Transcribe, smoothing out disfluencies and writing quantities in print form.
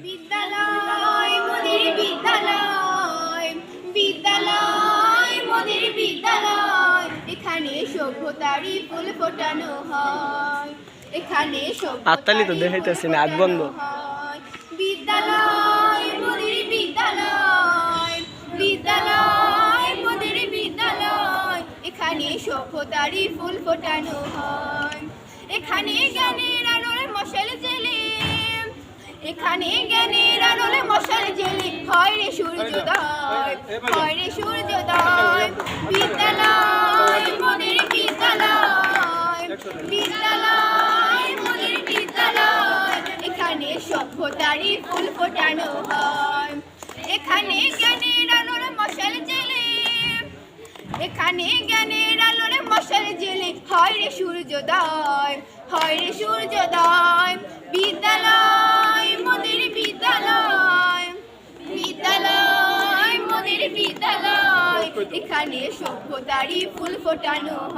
বিদ্যালয় মোদের বিদ্যালয়, বিদ্যালয় মোদের বিদ্যালয়, এখানে সভ্যতারই ফুল ফোটানো হয়, এখানে আত্মালি তো দেখাইতেছি না, আগ বন্ধ। বিদ্যালয় মোদের বিদ্যালয়, বিদ্যালয় মোদের বিদ্যালয়, এখানে সভ্যতারই ফুল ফোটানো হয়, এখানে জ্ঞানের আলোর মশাল জেলে, এখানে জ্ঞানের আলোর মশাল জেলে হয় রে সূর্যোদয়, হয় রে সূর্যোদয়। বিদ্যালয় মোদের বিদ্যালয়, বিদ্যালয় মোদের বিদ্যালয়, এখানে সভ্যতারই ফুল ফোটানো হয়, এখানে জ্ঞানের আলোর মশাল জেলে, এখানে জ্ঞানের আলোর মশাল জেলে হয় রে সূর্যোদয়, হয় রে সূর্যোদয়। বিদ্যালয় মোদের বিদ্যালয়, বিদ্যালয় মোদের বিদ্যালয়, এখানে সভ্যতারই ফুল ফোটানো হয়।